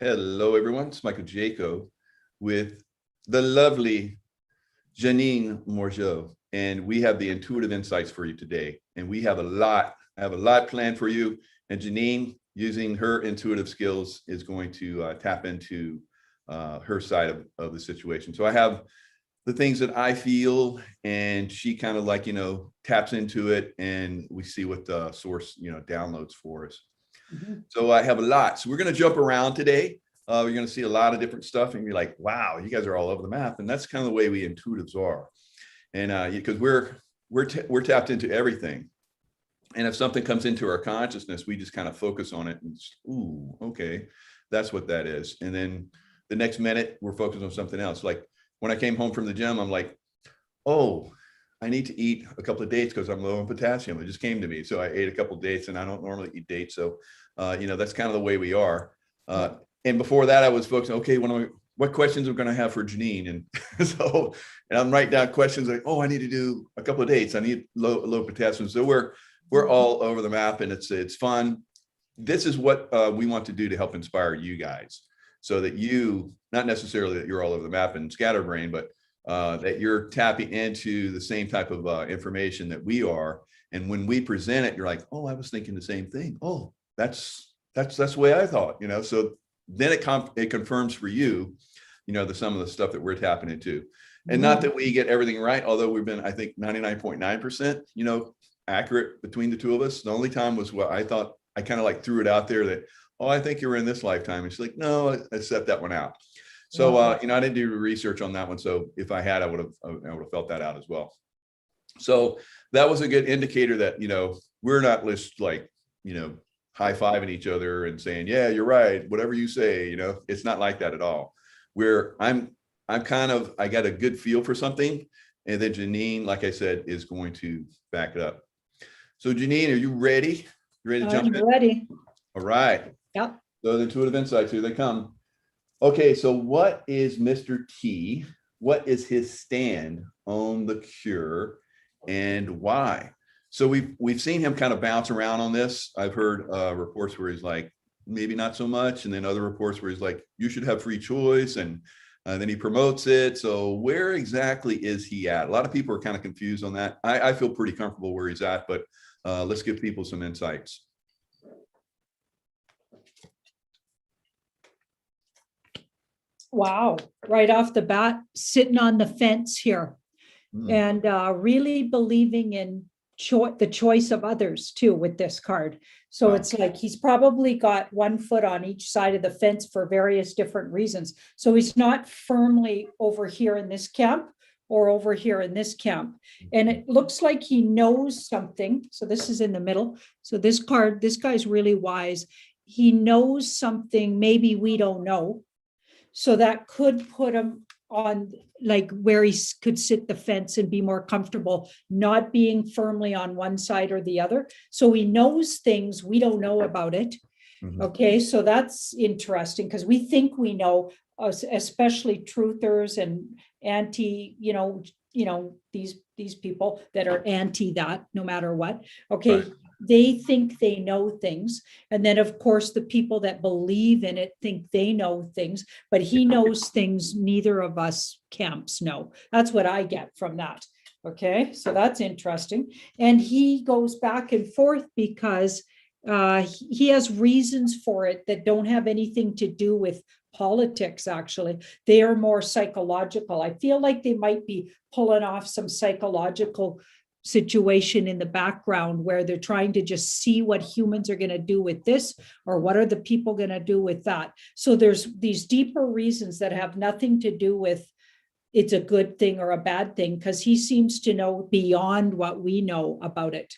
Hello, everyone. It's Michael Jaco with the lovely Janine Morgeau, and we have the intuitive insights for you today. And we have I have a lot planned for you. And Janine, using her intuitive skills, is going to tap into her side of the situation. So I have the things that I feel, and she kind of taps into it, and we see what the source, downloads for us. So I have a lot. So we're going to jump around today. You're going to see a lot of different stuff and you're like, wow, you guys are all over the map. And that's kind of the way we intuitives are. And because we're tapped into everything. And if something comes into our consciousness, we just kind of focus on it and ooh, okay, that's what that is. And then the next minute we're focused on something else. Like when I came home from the gym, I'm like, oh, I need to eat a couple of dates because I'm low on potassium. It just came to me. So I ate a couple of dates, and I don't normally eat dates. So, that's kind of the way we are. And before that, I was focusing, okay, what questions I'm going to have for Janine? And and I'm writing down questions like, oh, I need to do a couple of dates. I need low potassium. So we're all over the map, and it's fun. This is what we want to do to help inspire you guys, so that you, not necessarily that you're all over the map and scatterbrain, but that you're tapping into the same type of information that we are. And when we present it, you're like, oh, I was thinking the same thing. Oh, that's the way I thought, so then it confirms for you, some of the stuff that we're tapping into. And not that we get everything right, although we've been, I think, 99.9%, accurate between the two of us. The only time was what I thought, I kind of like threw it out there that, oh, I think you were in this lifetime. And she's like, no, I set that one out. So, I didn't do research on that one. So if I had, I would have felt that out as well. So that was a good indicator that, we're not just like, high-fiving each other and saying, yeah, you're right, whatever you say, it's not like that at all. I got a good feel for something. And then Janine, like I said, is going to back it up. So Janine, are you ready? You ready to jump in? I'm ready. All right. Yep. So the intuitive insights, here they come. Okay, so what is Mr. T? What is his stand on the cure and why? So we've seen him kind of bounce around on this. I've heard reports where he's like, maybe not so much. And then other reports where he's like, you should have free choice. And then he promotes it. So where exactly is he at? A lot of people are kind of confused on that. I feel pretty comfortable where he's at, but let's give people some insights. Wow. Right off the bat, sitting on the fence here and really believing in the choice of others too with this card. So it's like he's probably got one foot on each side of the fence for various different reasons. So he's not firmly over here in this camp or over here in this camp. And it looks like he knows something. So this is in the middle. So this guy's really wise. He knows something maybe we don't know. So that could put him on like where he could sit the fence and be more comfortable, not being firmly on one side or the other. So he knows things we don't know about it. Okay, so that's interesting because we think we know, especially truthers and anti, these people that are anti that no matter what. Okay. Right. They think they know things. And then, of course, the people that believe in it think they know things, but he knows things neither of us camps know. That's what I get from that. Okay, so that's interesting. And he goes back and forth because he has reasons for it that don't have anything to do with politics. Actually, they are more psychological. I feel like they might be pulling off some psychological situation in the background where they're trying to just see what humans are going to do with this, or what are the people going to do with that. So there's these deeper reasons that have nothing to do with it's a good thing or a bad thing, because he seems to know beyond what we know about it,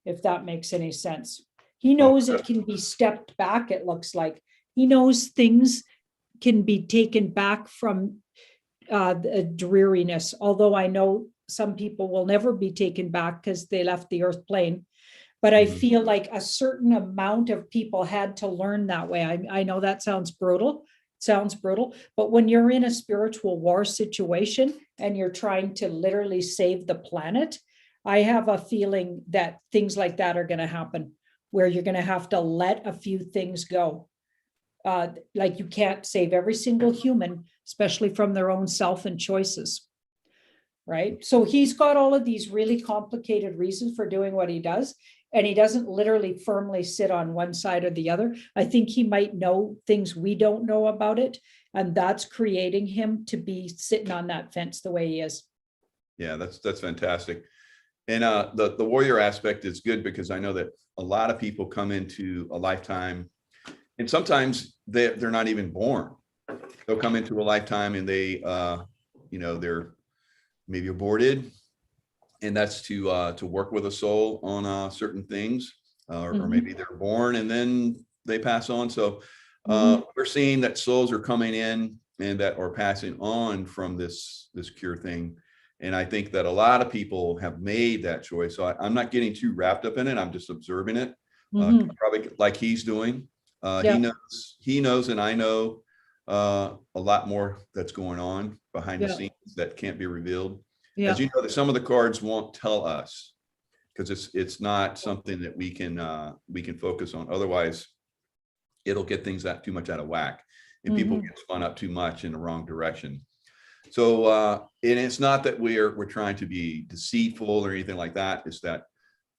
if that makes any sense. He knows it can be stepped back. It looks like he knows things can be taken back from the dreariness, although I know some people will never be taken back because they left the earth plane. But I feel like a certain amount of people had to learn that way. I know that sounds brutal, but when you're in a spiritual war situation and you're trying to literally save the planet, I have a feeling that things like that are going to happen, where you're going to have to let a few things go. like you can't save every single human, especially from their own self and choices. Right. So he's got all of these really complicated reasons for doing what he does. And he doesn't literally firmly sit on one side or the other. I think he might know things we don't know about it. And that's creating him to be sitting on that fence the way he is. Yeah, that's fantastic. And the warrior aspect is good, because I know that a lot of people come into a lifetime, and sometimes they're not even born. They'll come into a lifetime and they, they're maybe aborted, and that's to work with a soul on certain things, or maybe they're born and then they pass on. So we're seeing that souls are coming in and that are passing on from this cure thing. And I think that a lot of people have made that choice. So I'm not getting too wrapped up in it. I'm just observing it, probably like he's doing. He knows, and I know a lot more that's going on behind the scenes that can't be revealed. As you know, that some of the cards won't tell us, because it's not something that we can focus on. Otherwise, it'll get things too much out of whack, and people get spun up too much in the wrong direction. So, and it's not that we're trying to be deceitful or anything like that. It's that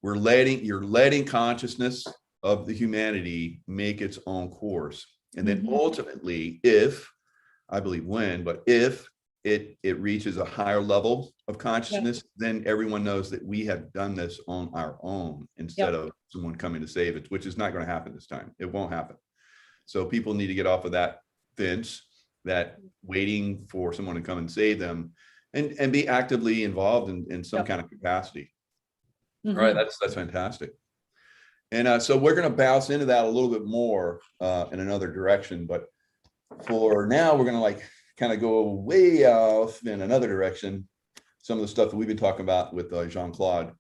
you're letting consciousness of the humanity make its own course. And then ultimately, if it reaches a higher level of consciousness, then everyone knows that we have done this on our own instead of someone coming to save it, which is not going to happen this time. It won't happen. So people need to get off of that fence, that waiting for someone to come and save them, and be actively involved in some kind of capacity. All right, that's fantastic. And so we're going to bounce into that a little bit more in another direction. But for now, we're going to kind of go way off in another direction. Some of the stuff that we've been talking about with Jean-Claude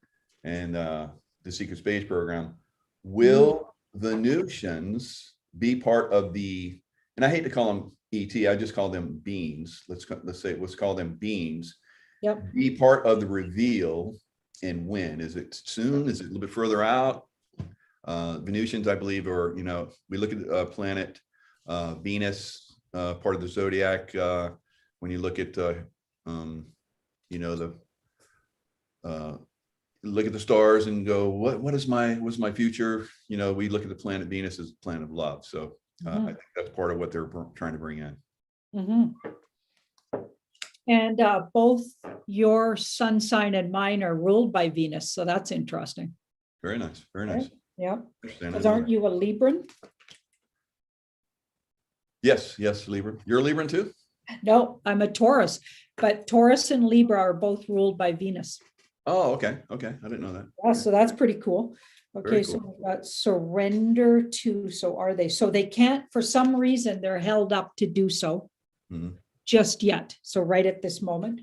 and the Secret Space Program. Will the Venusians be part of the, and I hate to call them ET, I just call them beings. Let's call them beings. Be part of the reveal, and when? Is it soon? Is it a little bit further out? Venusians, I believe, are, we look at the planet Venus, part of the zodiac. When you look at look at the stars and go, what's my future? We look at the planet Venus as a planet of love. So I think that's part of what they're trying to bring in. And both your sun sign and mine are ruled by Venus, so that's interesting. Very nice, very nice. Yeah, because aren't you a Libran? Yes, Libra. You're a Libran too? No, I'm a Taurus, but Taurus and Libra are both ruled by Venus. Oh, okay. I didn't know that. Yeah, so that's pretty cool. Okay, cool. So we've got surrender to, so are they? So they can't, for some reason, they're held up to do so just yet. So right at this moment.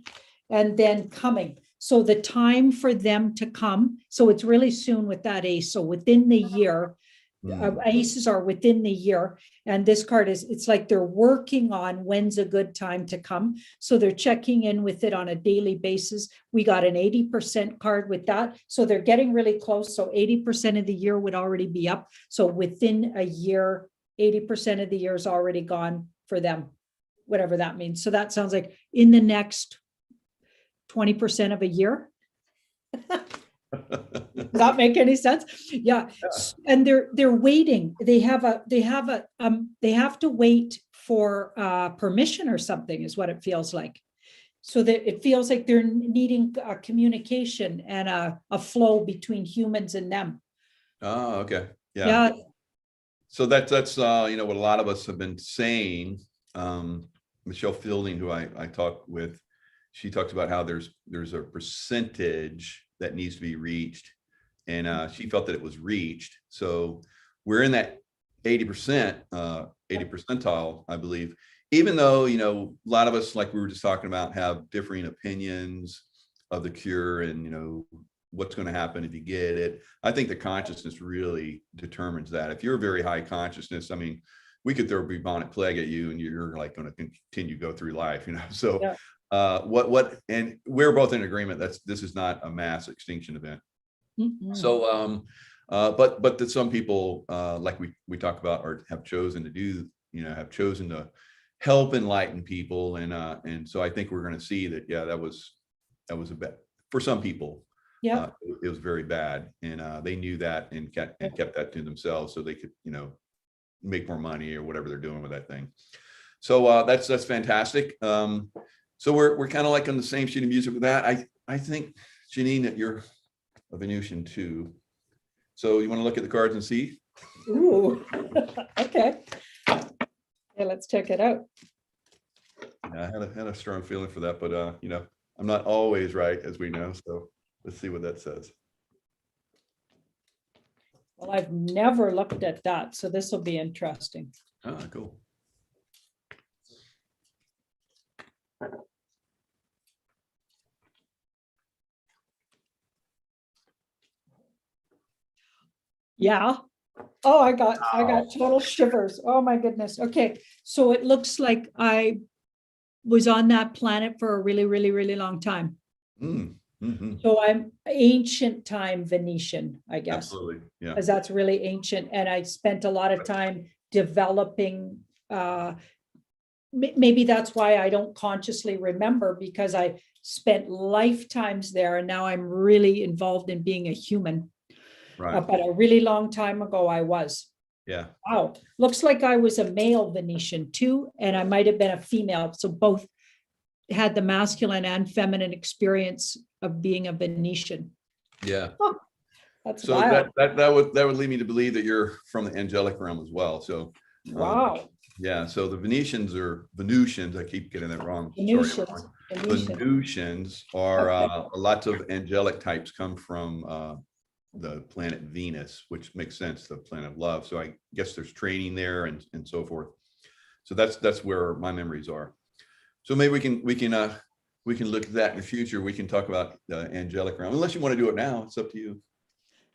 And then coming. So the time for them to come, so it's really soon with that ace. So within the year, aces are within the year. And this card it's like they're working on when's a good time to come. So they're checking in with it on a daily basis. We got an 80% card with that. So they're getting really close. So 80% of the year would already be up. So within a year, 80% of the year is already gone for them, whatever that means. So that sounds like in the next 20% of a year. Does that make any sense? Yeah. And they're waiting. They have to wait for permission or something, is what it feels like. So that it feels like they're needing a communication and a flow between humans and them. Oh, okay. Yeah. So that's what a lot of us have been saying. Michelle Fielding, who I talked with, she talks about how there's a percentage that needs to be reached, and she felt that it was reached. So we're in that 80%, 80 percentile, I believe. Even though a lot of us, like we were just talking about, have differing opinions of the cure and what's going to happen if you get it. I think the consciousness really determines that. If you're a very high consciousness, I mean, we could throw bubonic plague at you and you're like going to continue to go through life, So and we're both in agreement this is not a mass extinction event. So but that some people like we talk about, or have chosen to do have chosen to help enlighten people. And so I think we're going to see that, yeah, that was a bit for some people. Yeah. It was very bad, and they knew that and kept that to themselves so they could, make more money or whatever they're doing with that thing. So that's fantastic. So we're kind of like on the same sheet of music with that. I think, Janine, that you're a Venusian too. So you want to look at the cards and see? Ooh, okay. Yeah, let's check it out. Yeah, I had a strong feeling for that, but I'm not always right, as we know. So let's see what that says. Well, I've never looked at that, so this will be interesting. Ah, cool. Yeah. Oh, I got total shivers. Oh my goodness. Okay. So it looks like I was on that planet for a really, really, really long time. Mm-hmm. So I'm ancient time Venetian, I guess. Absolutely. Yeah. Because that's really ancient. And I spent a lot of time developing, maybe that's why I don't consciously remember, because I spent lifetimes there and now I'm really involved in being a human. Right. But a really long time ago I was. Yeah. Wow. Looks like I was a male Venetian too, and I might have been a female. So both had the masculine and feminine experience of being a Venetian. Yeah. Oh, that's So wild. that would lead me to believe that you're from the angelic realm as well. So Wow. yeah. So the Venusians. I keep getting that wrong. Venusians. Sorry. Venusians are Okay. lots of angelic types come from the planet Venus, which makes sense, the planet of love. So I guess there's training there and so forth. So that's where my memories are. So maybe we can look at that in the future. We can talk about the angelic realm, unless you want to do it now. It's up to you.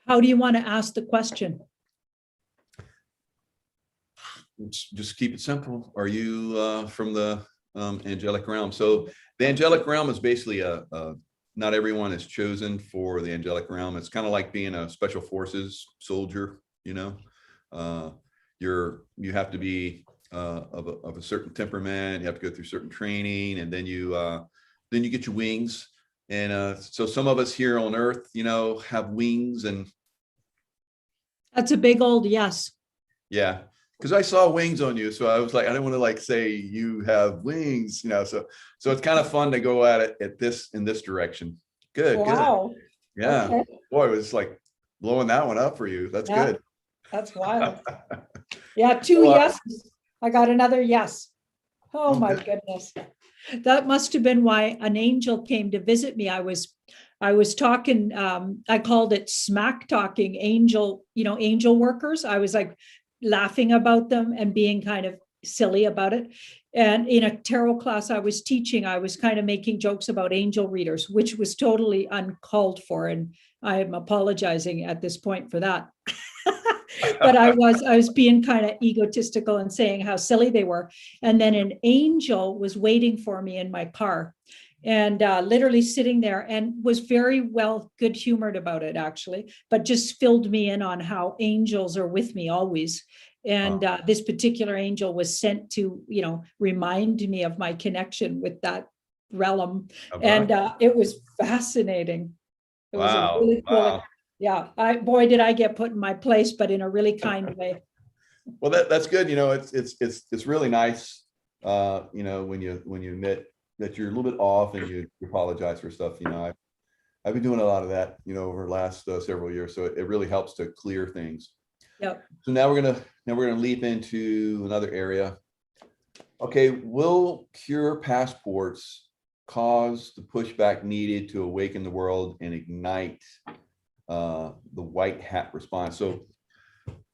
How do you want to ask the question? Just keep it simple. Are you from the angelic realm? So the angelic realm is basically not everyone is chosen for the angelic realm. It's kind of like being a special forces soldier. You have to be of a certain temperament. You have to go through certain training, and then you get your wings. And so some of us here on Earth, have wings. And That's a big old yes. yeah, because I saw wings on you, so I was like, I didn't want to like say you have wings, So it's kind of fun to go at it in this direction. Good, wow. Good. Yeah. Okay. Boy, it was like blowing that one up for you. That's good. That's wild. Yeah, 2 yeses. I got another yes. Oh my goodness. That must have been why an angel came to visit me. I was talking, I called it smack talking angel, angel workers. I was like laughing about them and being kind of silly about it. And in a tarot class I was teaching, I was kind of making jokes about angel readers, which was totally uncalled for. And I am apologizing at this point for that. But I was being kind of egotistical and saying how silly they were. And then an angel was waiting for me in my car and literally sitting there and was very well good humored about it, actually, but just filled me in on how angels are with me always. And this particular angel was sent to, remind me of my connection with that realm. And it was fascinating. It was a really cool. Yeah, boy, did I get put in my place, but in a really kind way. Well, that's good. It's really nice. When you admit that you're a little bit off and you apologize for stuff. I've been doing a lot of that, over the last several years. So it really helps to clear things. Yep. So now we're gonna leap into another area. Okay, will cure passports cause the pushback needed to awaken the world and ignite the white hat response? So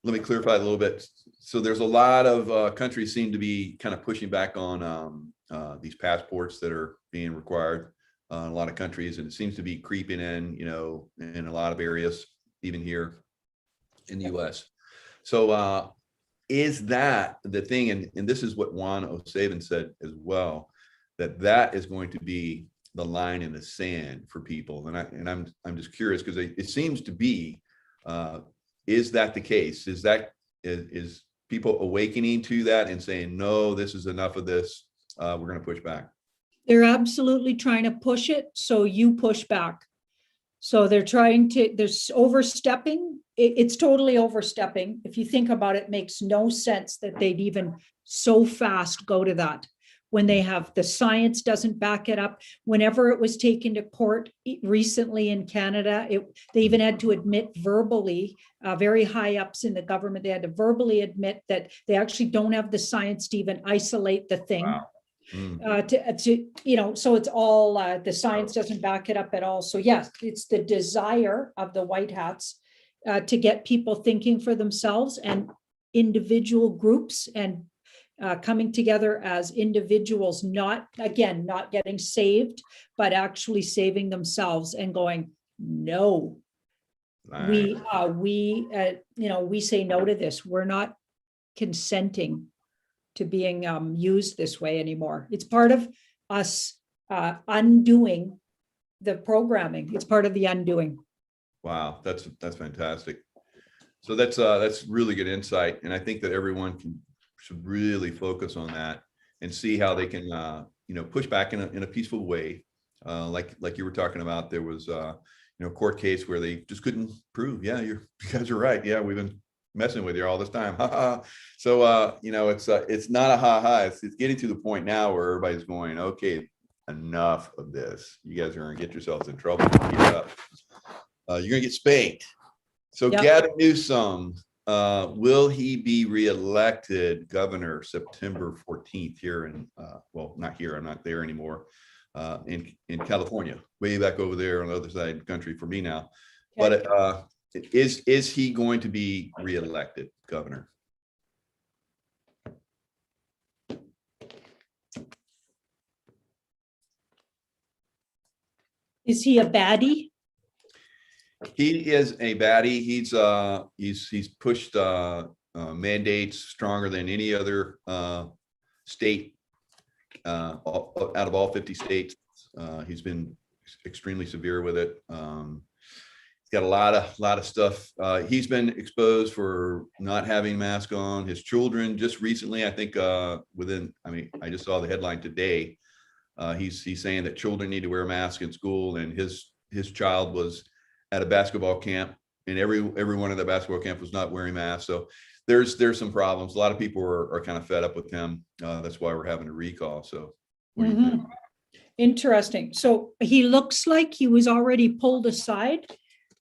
let me clarify a little bit. So there's a lot of countries seem to be kind of pushing back on these passports that are being required in a lot of countries, and it seems to be creeping in, in a lot of areas, even here in the U.S. So is that the thing? And this is what Juan O'Savin said as well, that is going to be the line in the sand for people. And I'm just curious, because it seems to be, is that the case? Is people awakening to that and saying, no, this is enough of this. We're going to push back. They're absolutely trying to push it, so you push back. So they're there's overstepping. It's totally overstepping. If you think about it, it makes no sense that they'd even so fast go to that when they have the science doesn't back it up. Whenever it was taken to court recently in Canada, they even had to admit verbally, very high ups in the government, they had to verbally admit that they actually don't have the science to even isolate the thing. Wow. So it's all, the science doesn't back it up at all. So yes, it's the desire of the white hats to get people thinking for themselves and individual groups and coming together as individuals, not getting saved, but actually saving themselves and going, no, we say no to this. We're not consenting to being used this way anymore. It's part of us undoing the programming. It's part of the undoing. Wow, that's fantastic. So that's really good insight, and I think that everyone should really focus on that and see how they can push back in a peaceful way. Like you were talking about, there was a court case where they just couldn't prove. Yeah, you guys are right. Yeah, we've been messing with you all this time. So it's not a it's getting to the point now where everybody's going, okay, enough of this. You guys are going to get yourselves in trouble. You're going to get spanked. So Yep. Gavin Newsom, will he be reelected governor September 14th here in not here, I'm not there anymore, in California, way back over there on the other side of the country for me now. Okay. But is he going to be reelected governor? Is he a baddie? He is a baddie. He's pushed mandates stronger than any other state out of all 50 states. He's been extremely severe with it. He's got a lot of stuff. He's been exposed for not having mask on. His children just recently, I think, I just saw the headline today. He's saying that children need to wear a mask in school, and his child was at a basketball camp, and everyone at the basketball camp was not wearing masks. So there's some problems. A lot of people are kind of fed up with him. That's why we're having a recall. So what do you think? Interesting. So he looks like he was already pulled aside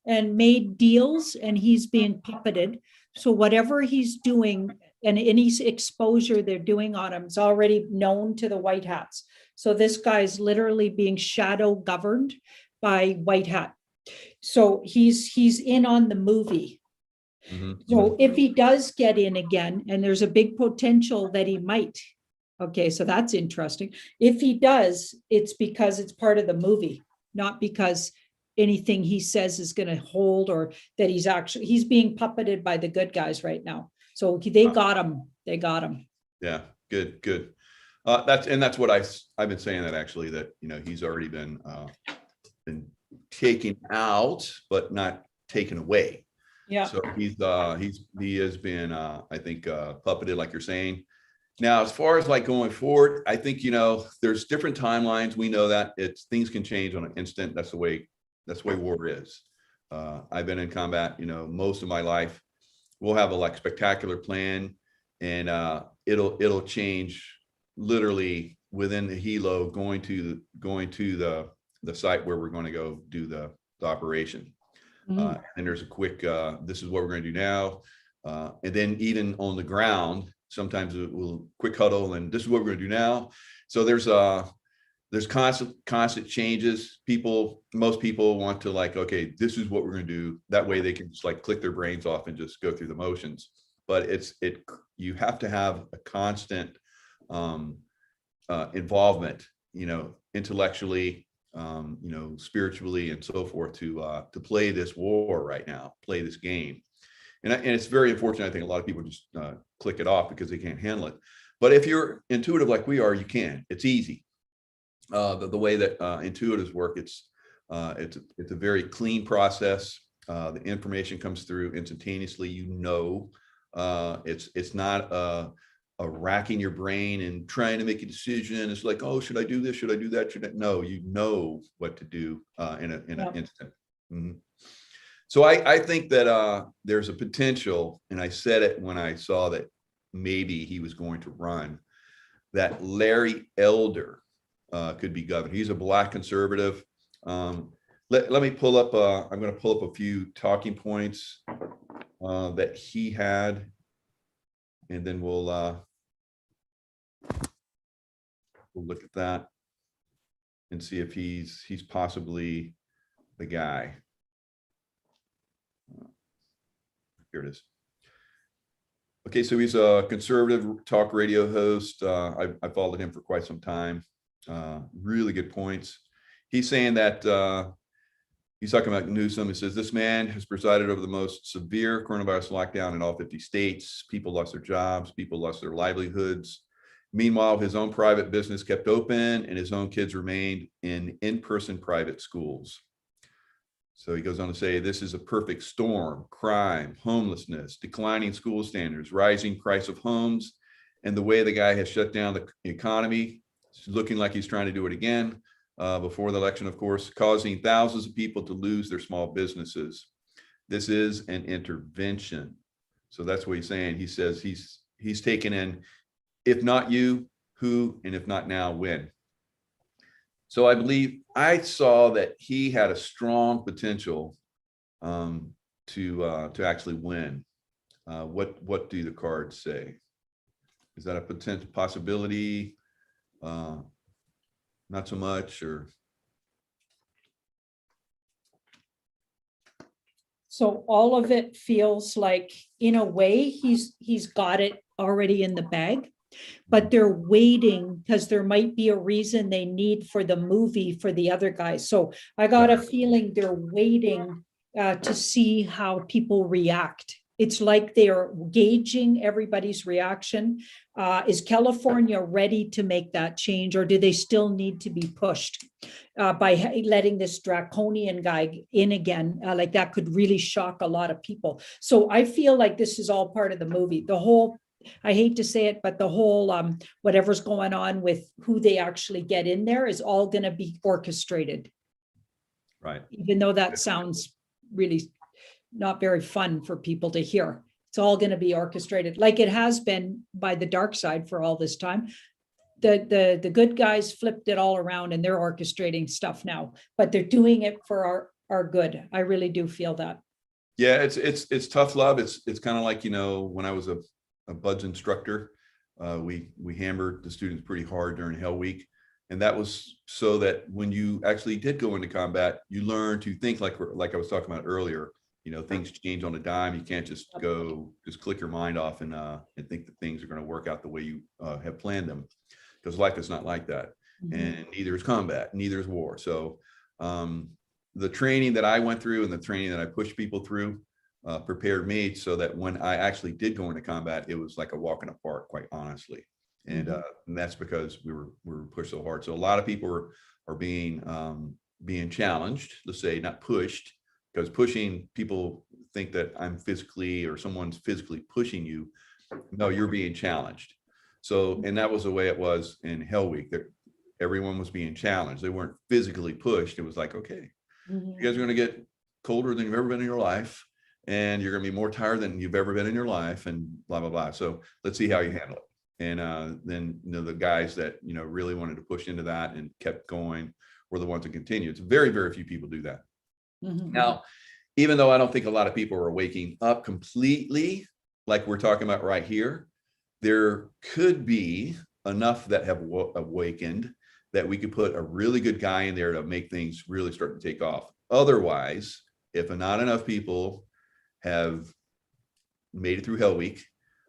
and made deals, and he's being puppeted. So whatever he's doing and any exposure they're doing on him is already known to the white hats. So this guy's literally being shadow governed by white hat. So he's in on the movie. Mhm. So if he does get in again, and there's a big potential that he might, okay, so that's interesting. If he does, it's because it's part of the movie, not because anything he says is going to hold, or that he's being puppeted by the good guys right now. So they got him. They got him. Yeah, good. That's what I've been saying, that actually, that he's already been taken out, but not taken away. Yeah. So he has been I think puppeted, like you're saying. Now, as far as like going forward, I think there's different timelines. We know that things can change on an instant. That's the way war is. I've been in combat, most of my life. We'll have a spectacular plan, and it'll change literally within the helo, going to the site where we're going to go do the operation. And there's a quick, this is what we're going to do now. And then even on the ground, sometimes we'll quick huddle, and this is what we're going to do now. So there's constant changes. Most people want to okay, this is what we're going to do. That way they can just click their brains off and just go through the motions. But you have to have a constant involvement, intellectually, spiritually, and so forth, to play this war right now, play this game. And it's very unfortunate. I think a lot of people just click it off because they can't handle it. But if you're intuitive like we are, you can. It's easy. The way that intuitives work, it's a very clean process. The information comes through instantaneously. It's not a racking your brain and trying to make a decision. It's like, oh, should I do this? Should I do that? Should I? No, you know what to do in an instant. Mhm. So I think that there's a potential, and I said it when I saw that maybe he was going to run, that Larry Elder could be governor. He's a Black conservative. Let me pull up, I'm going to pull up a few talking points that he had, and then we'll look at that and see if he's possibly the guy. Here it is. Okay, so he's a conservative talk radio host. I followed him for quite some time. Really good points. He's saying that he's talking about Newsom. He says, this man has presided over the most severe coronavirus lockdown in all 50 states. People lost their jobs. People lost their livelihoods. Meanwhile, his own private business kept open and his own kids remained in-person private schools. So he goes on to say, this is a perfect storm: crime, homelessness, declining school standards, rising price of homes, and the way the guy has shut down the economy. It's looking like he's trying to do it again before the election, of course, causing thousands of people to lose their small businesses. This is an intervention. So that's what he's saying. He says he's taken in, if not you, who, and if not now, when. So I believe I saw that he had a strong potential to actually win. What do the cards say? Is that a potential possibility? Not so much, or? So all of it feels like, in a way, he's got it already in the bag, but they're waiting because there might be a reason they need for the movie for the other guys. So I got a feeling they're waiting to see how people react. It's like they're gauging everybody's reaction. Is California ready to make that change, or do they still need to be pushed by letting this draconian guy in again? Like that could really shock a lot of people. So I feel like this is all part of the movie. The whole, I hate to say it, but the whole whatever's going on with who they actually get in there is all going to be orchestrated. Right. Even though that sounds really not very fun for people to hear. It's all going to be orchestrated like it has been by the dark side for all this time. The good guys flipped it all around and they're orchestrating stuff now, but they're doing it for our good. I really do feel that. Yeah, it's tough love. It's kind of like, you know, when I was a BUD/S instructor, we hammered the students pretty hard during Hell Week. And that was so that when you actually did go into combat, you learn to think like I was talking about earlier. You know, things change on a dime. You can't just click your mind off and think that things are going to work out the way you have planned them, because life is not like that. Mm-hmm. And neither is combat, neither is war. So the training that I went through and the training that I pushed people through prepared me so that when I actually did go into combat, it was like a walk in the park, quite honestly. And, and that's because we were pushed so hard. So a lot of people are being challenged, let's say, not pushed. Because pushing, people think that I'm physically or someone's physically pushing you. No, you're being challenged. So, and that was the way it was in Hell Week. That everyone was being challenged. They weren't physically pushed. It was like, okay, you guys are going to get colder than you've ever been in your life, and you're going to be more tired than you've ever been in your life, and blah blah blah. So let's see how you handle it. And then, you know, the guys that, you know, really wanted to push into that and kept going were the ones that continued. It's very, very few people do that. Mm-hmm. Now, even though I don't think a lot of people are waking up completely, like we're talking about right here, there could be enough that have awakened that we could put a really good guy in there to make things really start to take off. Otherwise, if not enough people have made it through Hell Week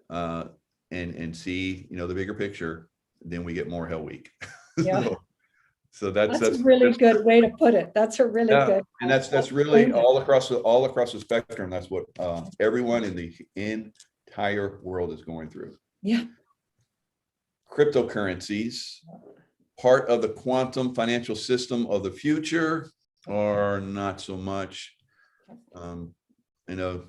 and see, you know, the bigger picture, then we get more Hell Week. Yeah. So that's a really good way to put it. That's a really good. And that's really all across the spectrum. That's what everyone in the entire world is going through. Yeah. Cryptocurrencies, part of the quantum financial system of the future, or not so much. You know,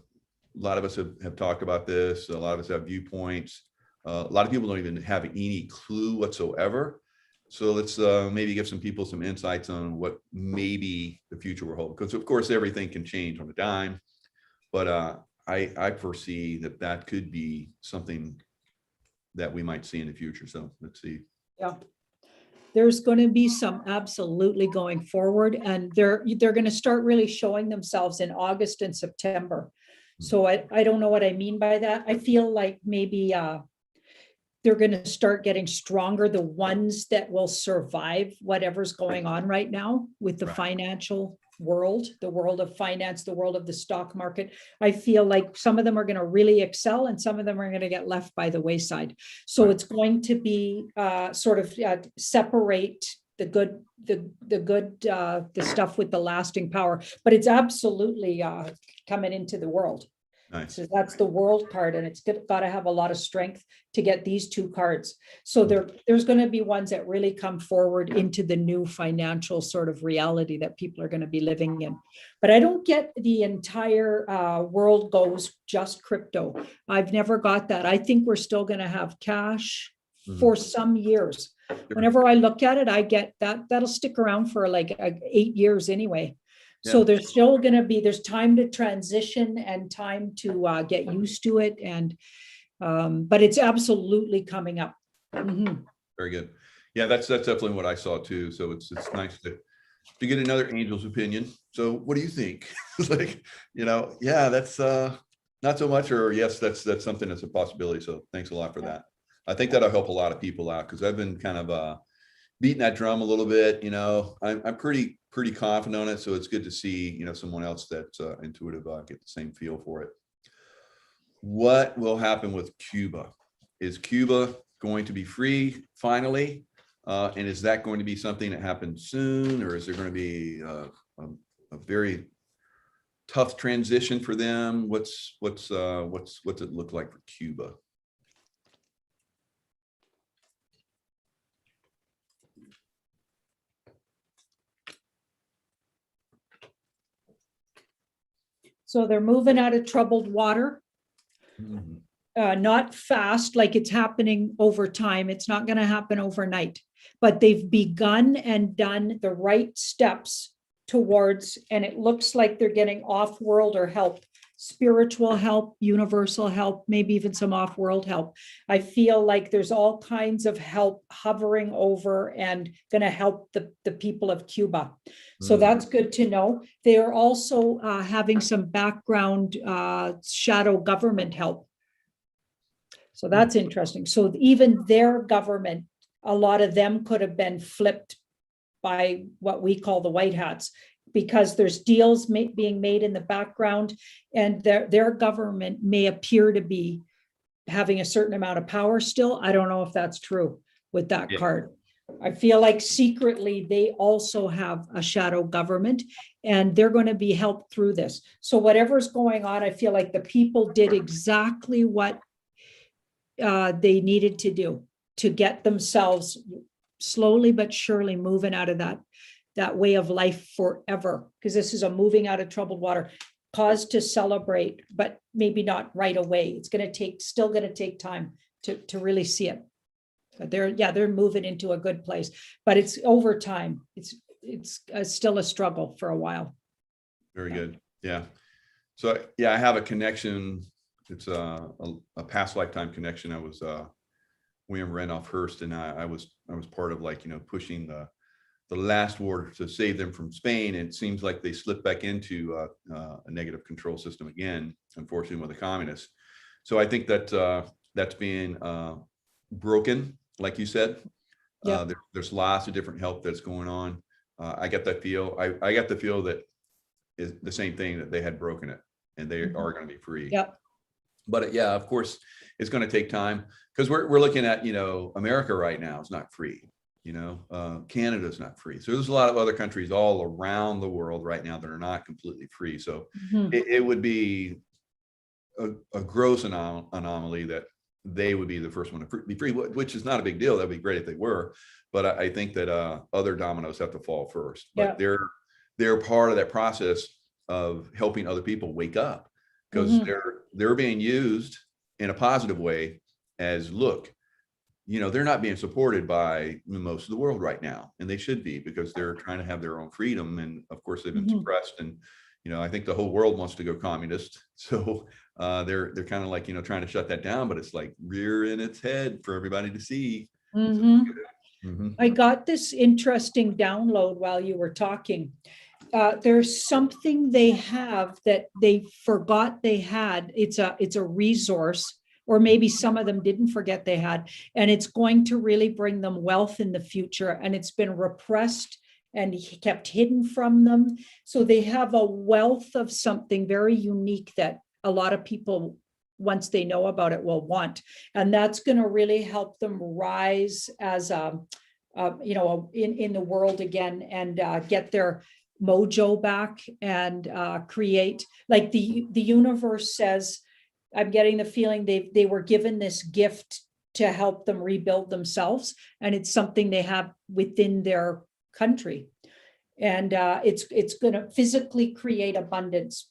lot of us have talked about this. A lot of us have viewpoints. A lot of people don't even have any clue whatsoever. So let's maybe give some people some insights on what maybe the future will hold. Because of course, everything can change on a dime. But I foresee that could be something that we might see in the future. So let's see. Yeah. There's going to be some absolutely going forward, and they're going to start really showing themselves in August and September. So I don't know what I mean by that. I feel like maybe they're going to start getting stronger, the ones that will survive whatever's going on right now with the financial world, the world of finance, the world of the stock market. I feel like some of them are going to really excel and some of them are going to get left by the wayside. So it's going to be sort of separate the good, the stuff with the lasting power, but it's absolutely coming into the world. Nice. So that's the world card, and it's got to have a lot of strength to get these two cards. So there's going to be ones that really come forward into the new financial sort of reality that people are going to be living in. But I don't get the entire world goes just crypto. I've never got that. I think we're still going to have cash for some years. Whenever I look at it, I get that'll stick around for like 8 years anyway. So there's still going to be, there's time to transition and time to get used to it. And, but it's absolutely coming up. Very good. Yeah, that's definitely what I saw too. So it's nice to get another angel's opinion. So what do you think? It's like, yeah, that's not so much, or yes, that's something that's a possibility. So thanks a lot for that. I think that'll help a lot of people out, because I've been kind of beating that drum a little bit. I'm pretty confident on it. So it's good to see, someone else that's intuitive get the same feel for it. What will happen with Cuba? Is Cuba going to be free finally? And is that going to be something that happens soon, or is there going to be a very tough transition for them? What's it look like for Cuba? So they're moving out of troubled water. Not fast, like it's happening over time. It's not going to happen overnight, but they've begun and done the right steps towards, and it looks like they're getting off-world or help, spiritual help, universal help, maybe even some off-world help. I feel like there's all kinds of help hovering over and going to help the people of Cuba. So that's good to know. They are also having some background shadow government help. So that's interesting. So even their government, a lot of them could have been flipped by what we call the white hats, because there's deals being made in the background, and their government may appear to be having a certain amount of power still. I don't know if that's true with that card. I feel like secretly they also have a shadow government, and they're going to be helped through this. So whatever's going on, I feel like the people did exactly what they needed to do to get themselves slowly but surely moving out of that way of life forever, because this is a moving out of troubled water. Cause to celebrate, but maybe not right away. It's still going to take time to really see it. But they're moving into a good place, but it's over time. It's still a struggle for a while. Very good. Yeah. So I have a connection. It's a past lifetime connection. I was William Randolph Hearst, and I was part of pushing the last war to save them from Spain. And it seems like they slipped back into a negative control system again, unfortunately, with the communists. So I think that that's being broken, like you said. There's lots of different help that's going on. I get that feel. I got the feel that is the same thing, that they had broken it and they are going to be free. Yep. But of course, it's going to take time, because we're looking at, America right now is not free. Canada's not free. So there's a lot of other countries all around the world right now that are not completely free. So it would be a gross anomaly that they would be the first one to be free, which is not a big deal. That'd be great if they were. But I think that other dominoes have to fall first. But they're part of that process of helping other people wake up, because they're being used in a positive way as, look, they're not being supported by most of the world right now, and they should be, because they're trying to have their own freedom. And of course, they've been suppressed. And I think the whole world wants to go communist. So they're kind of like trying to shut that down, but it's like rearing its head for everybody to see. I got this interesting download while you were talking. There's something they have that they forgot they had. It's a resource, or maybe some of them didn't forget they had, and it's going to really bring them wealth in the future. And it's been repressed and kept hidden from them. So they have a wealth of something very unique that a lot of people, once they know about it, will want. And that's going to really help them rise as in the world again, and get their mojo back, and create, like the universe says. I'm getting the feeling they were given this gift to help them rebuild themselves, and it's something they have within their country, and it's going to physically create abundance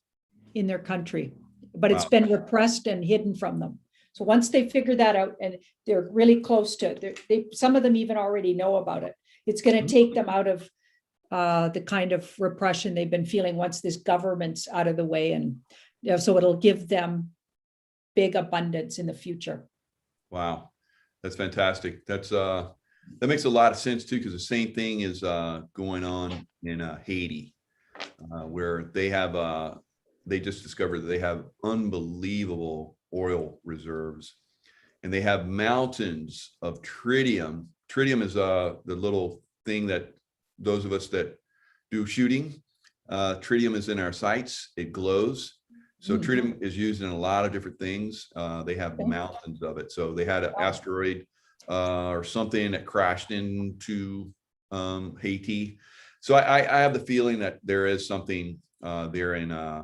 in their country, but it's been repressed and hidden from them. So once they figure that out, and they're really close to it, some of them even already know about it. It's going to take them out of the kind of repression they've been feeling once this government's out of the way, and so it'll give them big abundance in the future. Wow, that's fantastic. That makes a lot of sense too, because the same thing is going on in Haiti, where they just discovered that they have unbelievable oil reserves, and they have mountains of tritium. Tritium is the little thing that those of us that do shooting, tritium is in our sights. It glows. So tritium is used in a lot of different things. They have mountains of it. So they had an asteroid or something that crashed into Haiti. So I have the feeling that there is something there in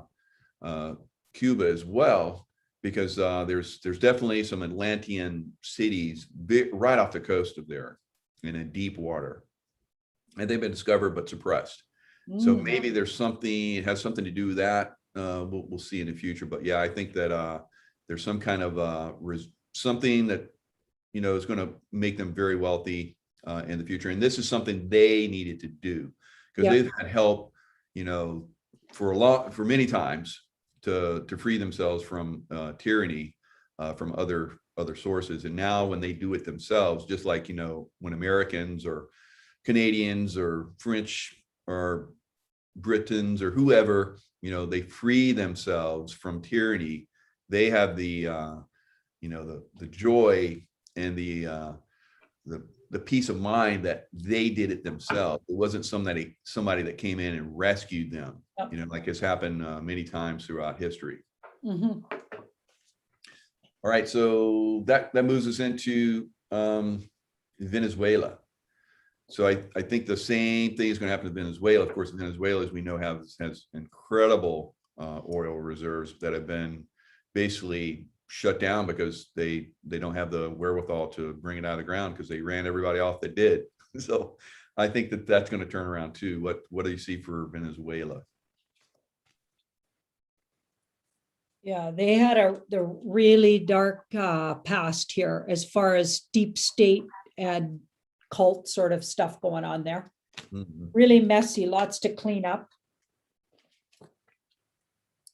Cuba as well, because there's definitely some Atlantean cities right off the coast of there and in deep water, and they've been discovered but suppressed. So maybe there's something, it has something to do with that. We'll see in the future, but yeah, I think that there's some kind of something that is going to make them very wealthy in the future, and this is something they needed to do, because they've had help, for many times to free themselves from tyranny from other sources, and now when they do it themselves, just like when Americans or Canadians or French or Britons or whoever, they free themselves from tyranny, they have the joy and the peace of mind that they did it themselves. It wasn't somebody that came in and rescued them, like has happened many times throughout history. All right, so that moves us into Venezuela. So I think the same thing is going to happen to Venezuela. Of course, Venezuela, as we know, has incredible oil reserves that have been basically shut down because they don't have the wherewithal to bring it out of the ground, because they ran everybody off that did. So I think that's going to turn around too. What do you see for Venezuela? Yeah, they had the really dark past here as far as deep state and cult sort of stuff going on there. Really messy, lots to clean up.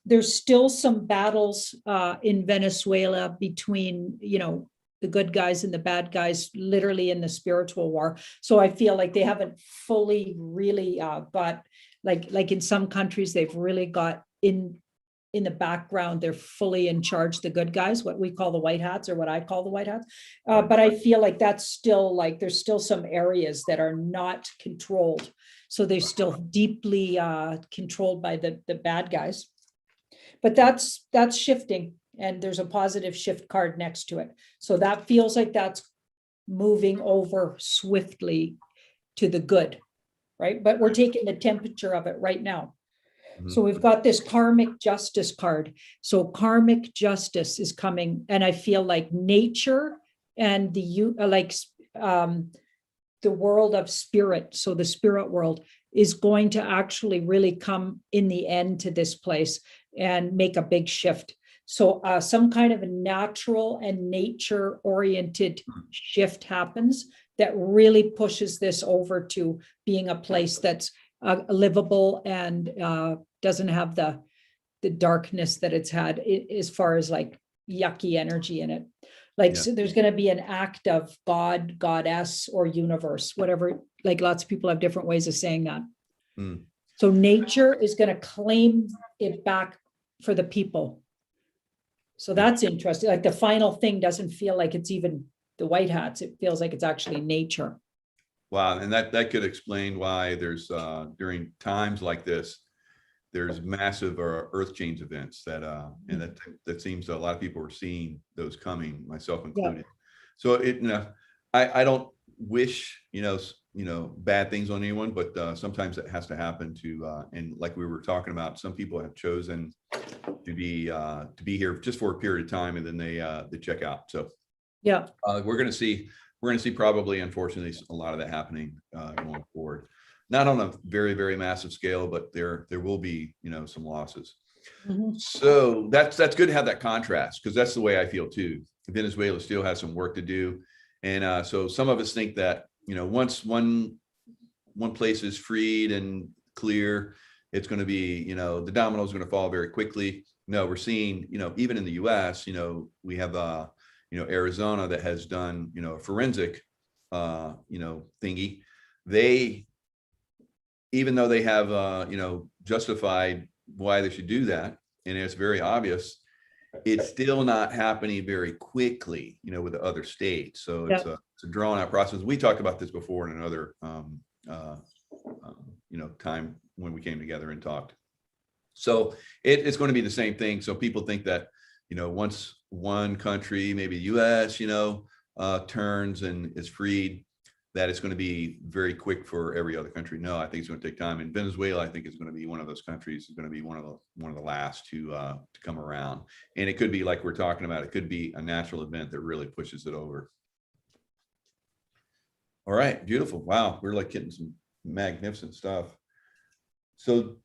There's still some battles in Venezuela between, the good guys and the bad guys, literally in the spiritual war. So I feel like they haven't fully really got, like in some countries, they've really got in the background, they're fully in charge, the good guys, what we call the white hats, or what I call the white hats. But I feel like that's still there's still some areas that are not controlled. So they're still deeply controlled by the bad guys. But that's shifting, and there's a positive shift card next to it. So that feels like that's moving over swiftly to the good, right? But we're taking the temperature of it right now. So we've got this karmic justice card. So karmic justice is coming, and I feel like nature and the world of spirit, so the spirit world, is going to actually really come in the end to this place and make a big shift. So some kind of a natural and nature oriented shift happens that really pushes this over to being a place that's livable and doesn't have the darkness that it's had as far as like yucky energy in it. Like, so there's going to be an act of God, goddess, or universe, whatever. Like lots of people have different ways of saying that. So nature is going to claim it back for the people. So that's interesting. Like the final thing doesn't feel like it's even the white hats. It feels like it's actually nature. Wow. And that could explain why there's during times like this, there's massive earth change events that and that seems a lot of people are seeing those coming, myself included. So it, I don't wish, bad things on anyone, but sometimes it has to happen to, and like we were talking about, some people have chosen to be here just for a period of time, and then they check out. So we're going to see probably, unfortunately, a lot of that happening going forward. Not on a very, very massive scale, but there will be, some losses. So that's good to have that contrast, because that's the way I feel too. Venezuela still has some work to do. And so some of us think that, once one place is freed and clear, it's going to be, the dominoes are going to fall very quickly. No, we're seeing, even in the US, we have, Arizona that has done, a forensic, thingy. They, even though they have, justified why they should do that, and it's very obvious, it's still not happening very quickly, with the other states. So it's a drawn out process. We talked about this before in another, time when we came together and talked. So it's going to be the same thing. So people think that, once one country, maybe the US, turns and is freed, that it's going to be very quick for every other country. No, I think it's going to take time. And Venezuela, I think, is going to be one of those countries. Is going to be one of the last to come around. And it could be, like we're talking about, it could be a natural event that really pushes it over. All right, beautiful. Wow, we're like getting some magnificent stuff. So,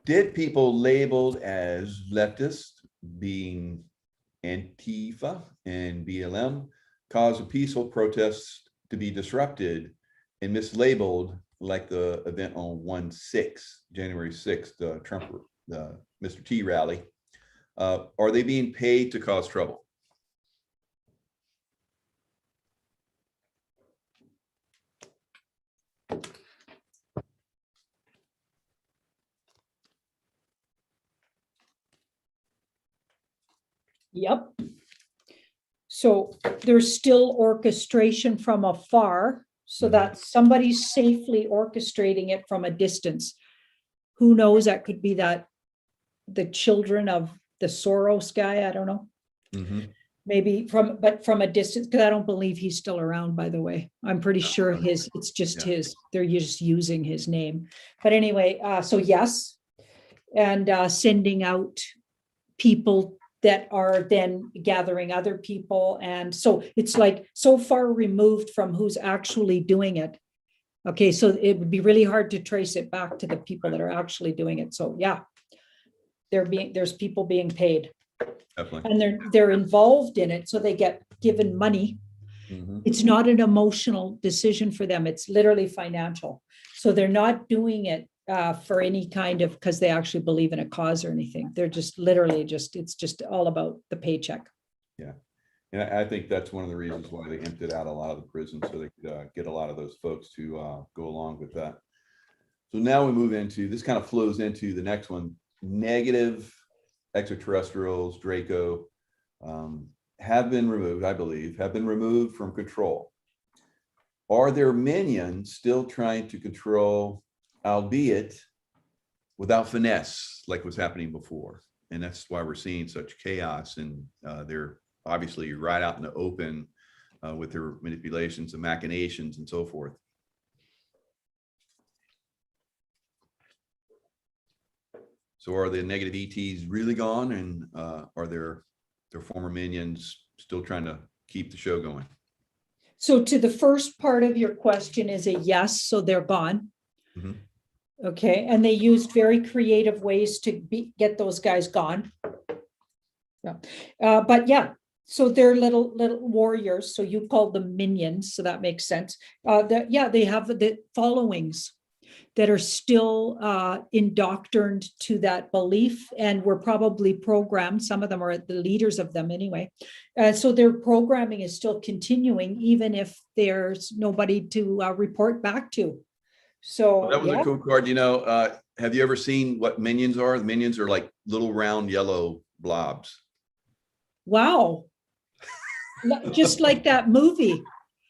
did people labeled as leftists, being Antifa and BLM, cause a peaceful protest to be disrupted and mislabeled, like the event on January 6th, Trump, the Mr. T rally? Are they being paid to cause trouble? Yep. So there's still orchestration from afar, so that somebody's safely orchestrating it from a distance. Who knows? That could be that the children of the Soros guy. I don't know. Maybe from a distance, because I don't believe he's still around, by the way. I'm pretty sure it's just his, they're just using his name. But anyway, so yes, and sending out people that are then gathering other people. And so it's like so far removed from who's actually doing it. Okay, so it would be really hard to trace it back to the people that are actually doing it. So yeah, there's people being paid. Definitely. And they're involved in it, so they get given money. It's not an emotional decision for them, it's literally financial. So they're not doing it for any kind of, because they actually believe in a cause or anything. They're just literally it's just all about the paycheck. Yeah. And I think that's one of the reasons why they emptied out a lot of the prisons, so they could get a lot of those folks to go along with that. So now we move into, this kind of flows into the next one. Negative extraterrestrials, Draco, have been removed, I believe, have been removed from control. Are their minions still trying to control, albeit without finesse, like was happening before? And that's why we're seeing such chaos, and they're obviously right out in the open with their manipulations and machinations and so forth. So are the negative ETs really gone, and are their former minions still trying to keep the show going? So to the first part of your question is a yes, so they're gone. Okay, and they used very creative ways to get those guys gone. But yeah, so they're little warriors. So you call them minions, so that makes sense. They have the followings that are still indoctrined to that belief, and were probably programmed. Some of them are the leaders of them anyway. So their programming is still continuing, even if there's nobody to report back to. So That was a cool card. Have you ever seen what minions are? The minions are like little round yellow blobs. Wow. Just like that movie.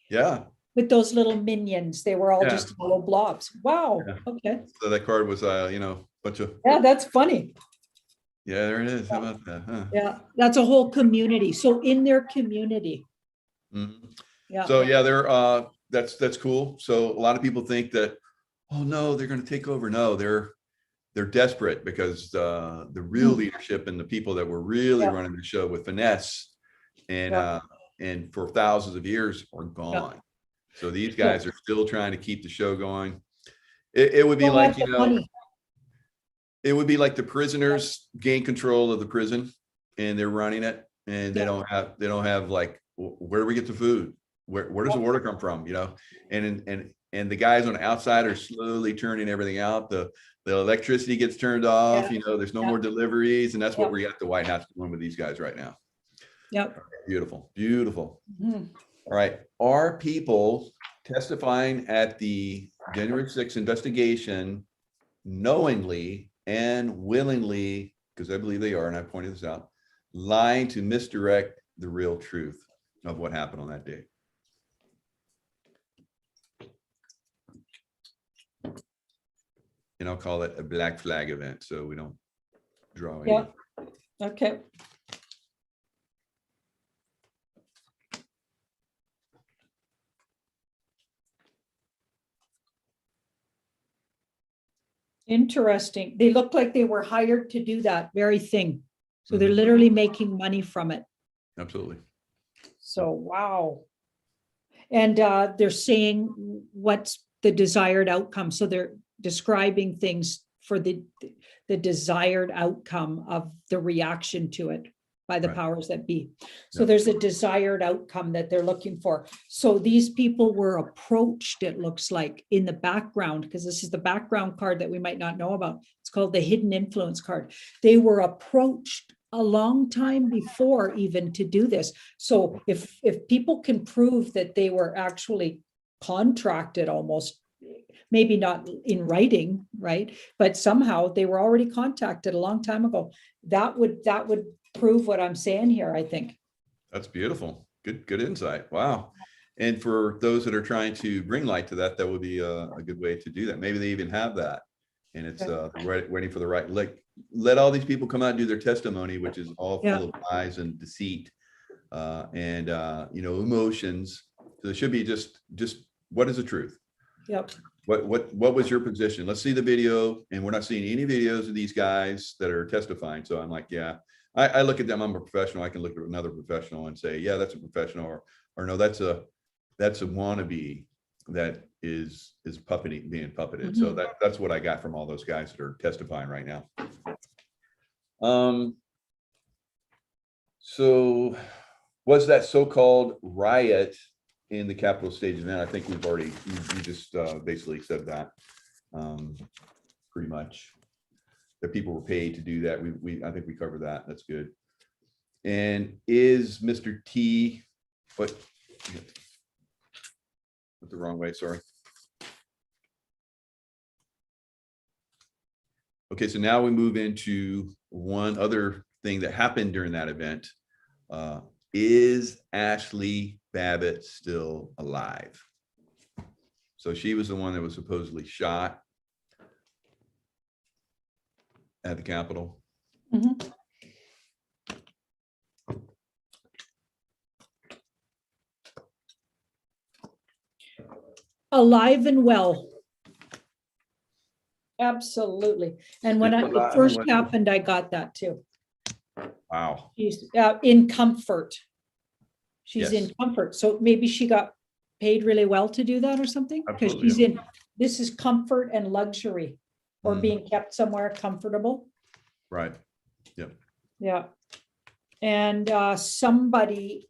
Yeah. With those little minions, they were all Yeah. just little blobs. Wow. Yeah. Okay. So that card was, bunch of. Yeah, that's funny. Yeah, there it is. How about that? Huh? Yeah, that's a whole community. So in their community. Mm-hmm. Yeah. So yeah, that's cool. So a lot of people think that, oh no, they're going to take over. No, they're desperate because the real leadership and the people that were really running the show with finesse and for thousands of years are gone. So these guys are still trying to keep the show going. It would be like, it would be like the prisoners gain control of the prison and they're running it, and they don't have like, where do we get the food? Where does the water come from? And the guys on the outside are slowly turning everything out. The electricity gets turned off. There's no more deliveries, and that's what we're at the White House doing with these guys right now. Yep. Beautiful, beautiful. Mm-hmm. All right, are people testifying at the January 6th investigation knowingly and willingly, because I believe they are, and I pointed this out, lying to misdirect the real truth of what happened on that day? And I'll call it a black flag event, so we don't draw any. Yeah. Okay. Interesting. They look like they were hired to do that very thing. So they're literally making money from it. Absolutely. So, wow. And they're saying what's the desired outcome. So they're describing things for the desired outcome of the reaction to it by the powers that be. So there's a desired outcome that they're looking for. So these people were approached, it looks like, in the background, because this is the background card that we might not know about. It's called the hidden influence card. They were approached a long time before even to do this. So if people can prove that they were actually contracted, almost, maybe not in writing, right? But somehow they were already contacted a long time ago. That would prove what I'm saying here, I think. That's beautiful. Good insight. Wow. And for those that are trying to bring light to that, that would be a good way to do that. Maybe they even have that. And it's waiting for the right, let all these people come out and do their testimony, which is all full of lies and deceit and emotions. So it should be just what is the truth? Yep. What was your position? Let's see the video. And we're not seeing any videos of these guys that are testifying. So I'm like, yeah, I look at them. I'm a professional. I can look at another professional and say, yeah, that's a professional, or no, that's a wannabe that is being puppeted. So that's what I got from all those guys that are testifying right now. So was that so-called riot in the Capitol stage event? I think we've already, you just basically said that pretty much, that people were paid to do that. I think we covered that. That's good. And is Mr. T, went the wrong way, sorry. Okay, so now we move into one other thing that happened during that event. Is Ashley Babbitt still alive? So she was the one that was supposedly shot at the Capitol. Mm-hmm. Alive and well. Absolutely. And when it first happened, I got that too. Wow. She's in comfort. She's in comfort. So maybe she got paid really well to do that or something, because she's in, this is comfort and luxury, or being kept somewhere comfortable. Right. Yep. Yeah. And somebody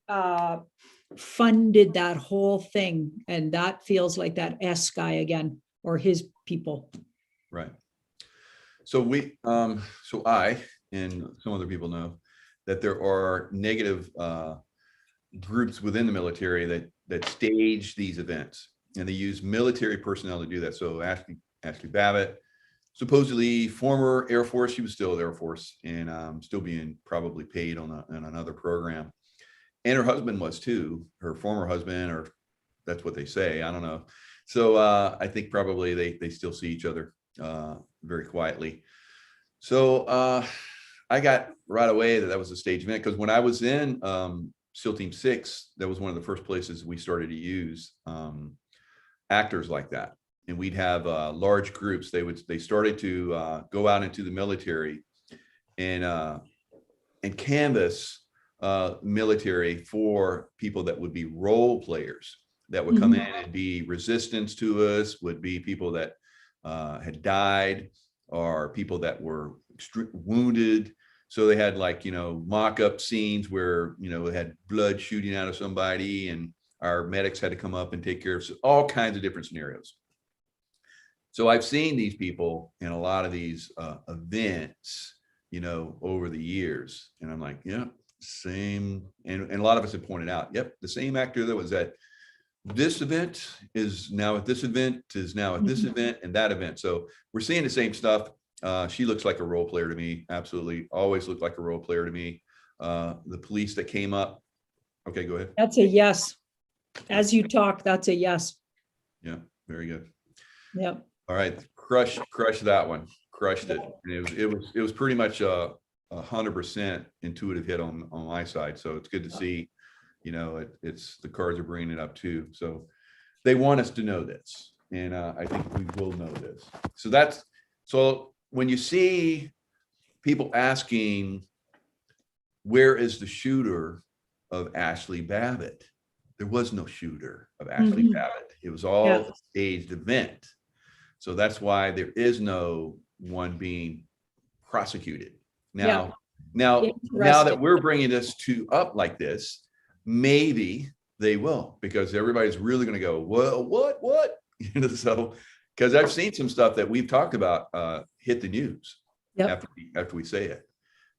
funded that whole thing, and that feels like that S guy again, or his people. Right. So I and some other people know that there are negative groups within the military that stage these events, and they use military personnel to do that. So Ashley Babbitt, supposedly former Air Force, she was still Air Force, and still being probably paid on another program. And her husband was too, her former husband, or that's what they say. I don't know. So I think probably they still see each other very quietly. So I got right away that was a stage event, because when I was in SEAL Team 6, that was one of the first places we started to use actors like that. And we'd have large groups. They started to go out into the military and canvas military for people that would be role players, that would come in and be resistance to us, would be people that had died, or people that were wounded. So they had, like, mock-up scenes where, it had blood shooting out of somebody, and our medics had to come up and take care of all kinds of different scenarios. So I've seen these people in a lot of these events, over the years. And I'm like, yeah, same. And a lot of us have pointed out, yep, the same actor that was at this event is now at this event, is now at this event and that event. So we're seeing the same stuff. She looks like a role player to me. Absolutely. Always looked like a role player to me. The police that came up. Okay, go ahead. That's a yes. As you talk, that's a yes. Yeah, very good. Yep. All right, crush that one. Crushed it. And it was pretty much 100% intuitive hit on my side. So it's good to see, it's the cards are bringing it up too. So they want us to know this, and I think we will know this. So when you see people asking, where is the shooter of Ashley Babbitt? There was no shooter of Ashley Babbitt. It was all a staged event. So that's why there is no one being prosecuted. Now that we're bringing this up like this, maybe they will, because everybody's really going to go, well, what? So, because I've seen some stuff that we've talked about hit the news after we say it.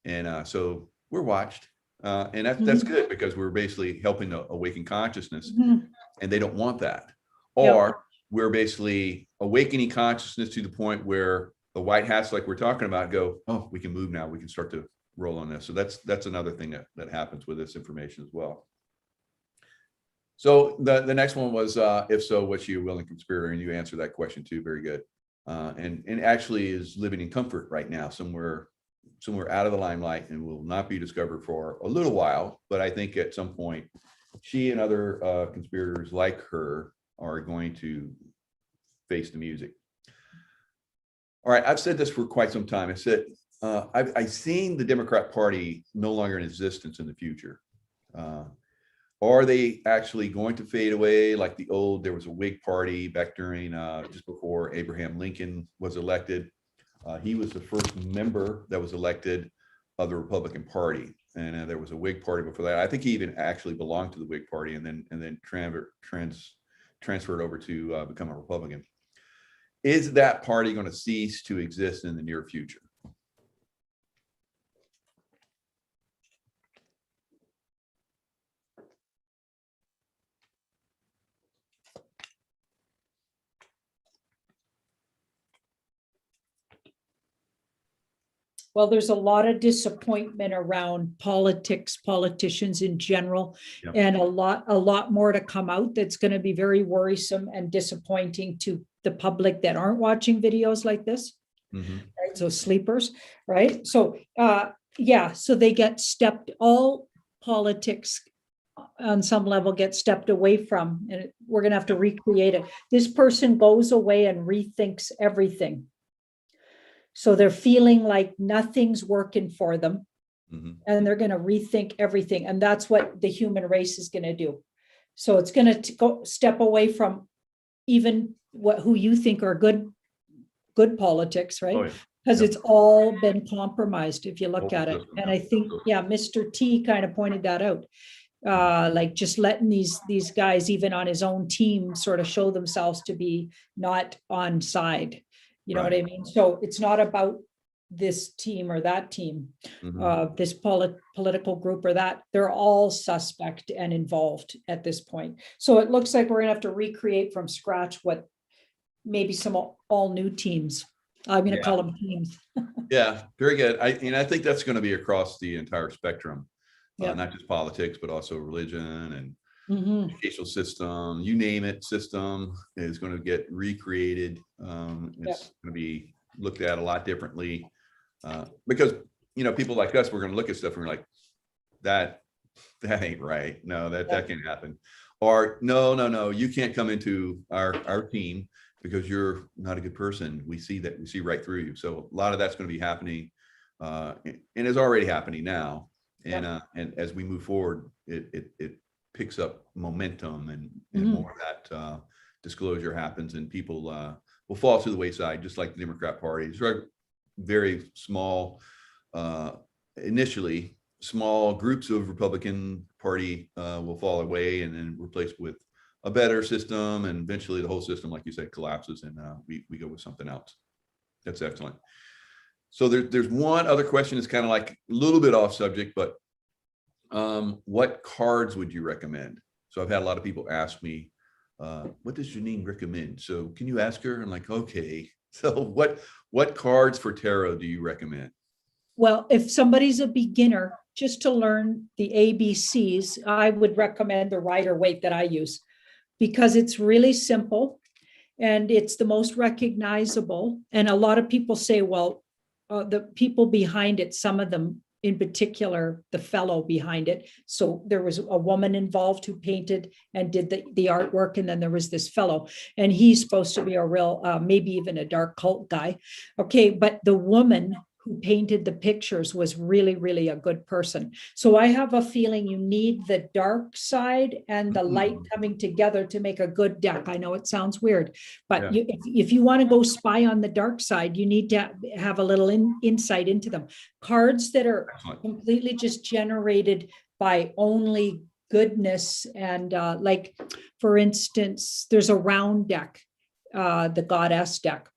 And so we're watched. And that's good, because we're basically helping to awaken consciousness, and they don't want that. Or we're basically awakening consciousness to the point where the white hats, like we're talking about, go, oh, we can move now. We can start to roll on this. So that's another thing that happens with this information as well. So the next one was, if so, what's your willing conspirator? And you answered that question too. Very good. And actually is living in comfort right now, somewhere out of the limelight, and will not be discovered for a little while. But I think at some point, she and other conspirators like her are going to face the music. All right, I've said this for quite some time. I said, I've seen the Democrat Party no longer in existence in the future. Are they actually going to fade away like there was a Whig Party back during, just before Abraham Lincoln was elected. He was the first member that was elected of the Republican Party. And there was a Whig Party before that. I think he even actually belonged to the Whig Party, and then transferred over to become a Republican. Is that party going to cease to exist in the near future? Well, there's a lot of disappointment around politicians in general, and a lot more to come out that's going to be very worrisome and disappointing to the public that aren't watching videos like this. Right? So sleepers, right? So so they get all politics on some level get stepped away from, and we're going to have to recreate it. This person goes away and rethinks everything. So they're feeling like nothing's working for them, and they're going to rethink everything. And that's what the human race is going to do. So it's going to go step away from even who you think are good politics, right? Because Yep. it's all been compromised if you look Whole at it. system, And yeah. I think, yeah, Mr. T kind of pointed that out. Like just letting these guys, even on his own team, sort of show themselves to be not on side. You know what I Right. mean? So it's not about this team or that team, Mhm. this political group or that. They're all suspect and involved at this point. So it looks like we're gonna have to recreate from scratch what maybe some all new teams. I'm gonna Yeah. call them teams. Yeah, very good. I think that's going to be across the entire spectrum, Yeah. not just politics, but also religion and Mhm. educational system, you name it, system is going to get recreated. It's going to be looked at a lot differently because, people like us, we're going to look at stuff and we're like, that ain't right. No, that can't happen. Or no, you can't come into our team because you're not a good person. We see right through you. So a lot of that's going to be happening and is already happening now. And as we move forward, it picks up momentum and more of that disclosure happens and people will fall to the wayside, just like the Democrat Party. It's very small, initially small groups of Republican Party will fall away and then replaced with a better system. And eventually the whole system, like you said, collapses and we go with something else. That's excellent. So there's one other question that's kind of like a little bit off subject, but what cards would you recommend? So I've had a lot of people ask me, what does Janine recommend? So can you ask her? I'm like, okay. So what cards for tarot do you recommend? Well, if somebody's a beginner, just to learn the ABCs, I would recommend the Rider-Waite that I use because it's really simple and it's the most recognizable. And a lot of people say, well, the people behind it, some of them in particular, the fellow behind it. So there was a woman involved who painted and did the artwork. And then there was this fellow, and he's supposed to be a real, maybe even a dark cult guy. Okay, but the woman who painted the pictures was really, really a good person. So I have a feeling you need the dark side and the light coming together to make a good deck. I know it sounds weird, but if you want to go spy on the dark side, you need to have a little insight into them. Cards that are completely just generated by only goodness and like, for instance, there's a round deck, the Goddess deck.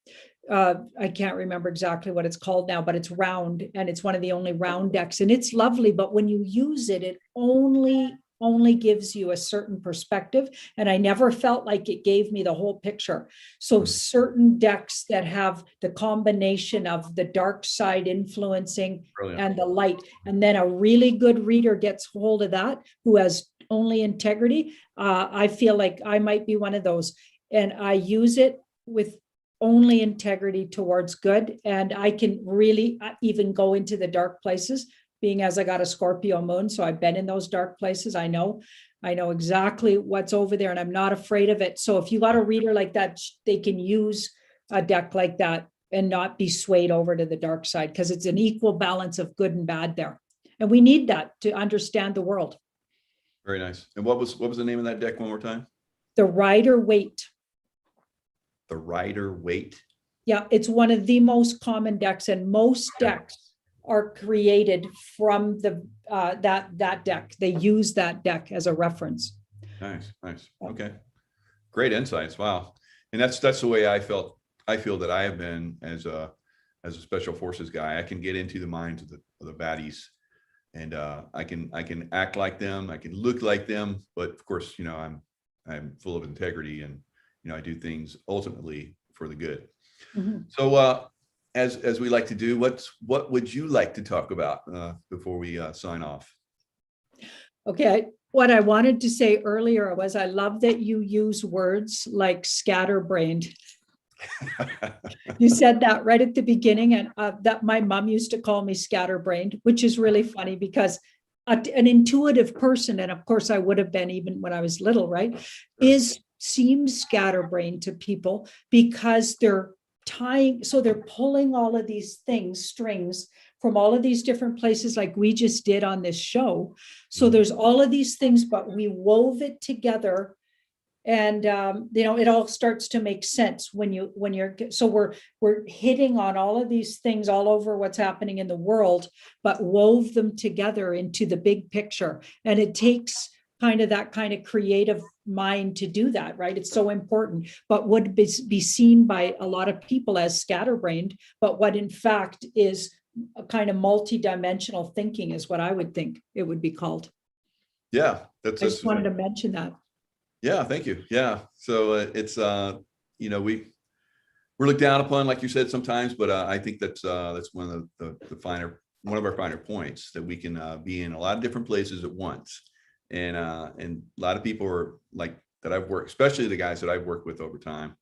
I can't remember exactly what it's called now, but it's round and it's one of the only round decks and it's lovely. But when you use it, it only gives you a certain perspective. And I never felt like it gave me the whole picture. So certain decks that have the combination of the dark side influencing and the light, and then a really good reader gets hold of that who has only integrity. I feel like I might be one of those. And I use it with only integrity towards good. And I can really even go into the dark places, being as I got a Scorpio moon. So I've been in those dark places. I know exactly what's over there and I'm not afraid of it. So if you got a reader like that, they can use a deck like that and not be swayed over to the dark side because it's an equal balance of good and bad there. And we need that to understand the world. Very nice. And what was the name of that deck one more time? The Rider-Waite. The Rider-Waite. Yeah, it's one of the most common decks, and most decks are created from the that deck. They use that deck as a reference. Nice. Okay, great insights. Wow, and that's the way I felt. I feel that I have been as a special forces guy. I can get into the minds of the baddies, and I can act like them. I can look like them, but of course, I'm full of integrity and. I do things ultimately for the good. So as we like to do, what would you like to talk about before we sign off? Okay. What I wanted to say earlier was I love that you use words like scatterbrained. You said that right at the beginning, and that my mom used to call me scatterbrained, which is really funny because an intuitive person, and of course I would have been even when I was little, right, seems scatterbrained to people because they're pulling all of these strings from all of these different places like we just did on this show. So there's all of these things, but we wove it together And it all starts to make sense so we're hitting on all of these things all over what's happening in the world, but wove them together into the big picture. And it takes that kind of creative mind to do that, right? It's so important, but would be seen by a lot of people as scatterbrained, but what in fact is a kind of multi-dimensional thinking is what I would think it would be called. Yeah, I just wanted to mention that. Yeah, thank you. Yeah, so it's we're looked down upon, like you said, sometimes, but I think that's one of one of our finer points, that we can be in a lot of different places at once, and a lot of people are like that I've worked, especially the guys that I've worked with over time,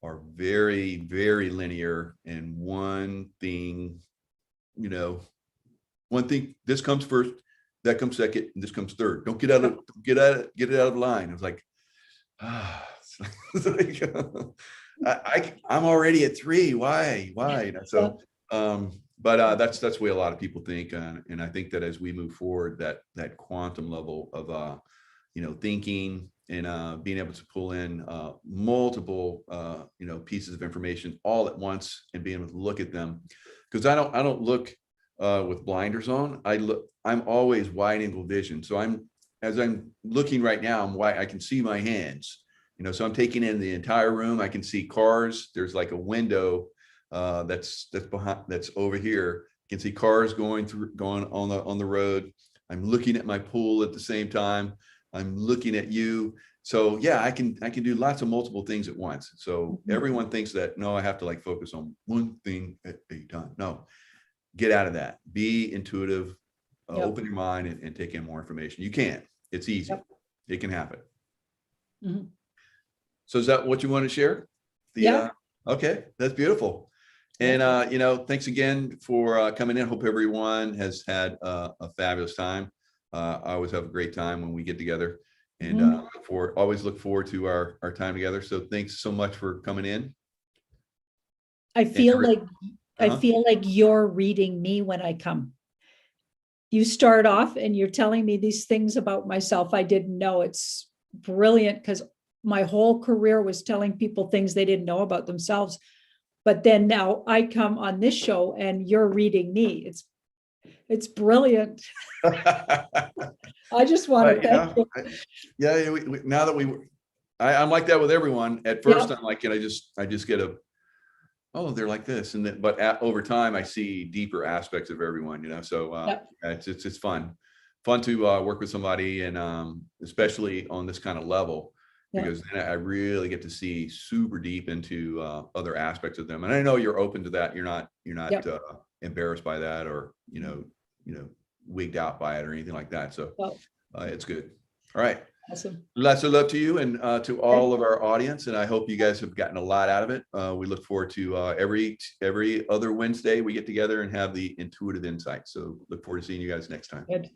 are very, very linear, and one thing, this comes first, that comes second, and this comes third. Don't get it out of line. It's like, I'm already at 3. Why? So, but that's the way a lot of people think, and I think that as we move forward, that quantum level of thinking and being able to pull in multiple pieces of information all at once and being able to look at them, because I don't look with blinders on. I'm always wide angle vision. So as I'm looking right now, I can see my hands, so I'm taking in the entire room. I can see cars. There's like a window that's over here. You can see cars going on the road. I'm looking at my pool at the same time. I'm looking at you. So yeah, I can do lots of multiple things at once. So everyone thinks that, no, I have to focus on one thing at a time. No, get out of that. Be intuitive, open your mind and take in more information. You can. It's easy. It can happen. Mm-hmm. So is that what you want to share? Okay, that's beautiful. And thanks again for coming in. Hope everyone has had a fabulous time. I always have a great time when we get together, and always look forward to our time together. So thanks so much for coming in. I feel like you're reading me when I come. You start off and you're telling me these things about myself I didn't know. It's brilliant, because my whole career was telling people things they didn't know about themselves. But then now I come on this show and you're reading me. It's brilliant. I just want to thank you. Now that I'm like that with everyone. At first, I'm like, I just get they're like this, and then, but over time, I see deeper aspects of everyone. So it's fun to work with somebody, and especially on this kind of level, because then I really get to see super deep into other aspects of them. And I know you're open to that. You're not embarrassed by that, or wigged out by it or anything like that. So it's good. All right. Awesome. Lots of love to you and to all of our audience. And I hope you guys have gotten a lot out of it. We look forward to every other Wednesday we get together and have the intuitive insight. So look forward to seeing you guys next time. Good.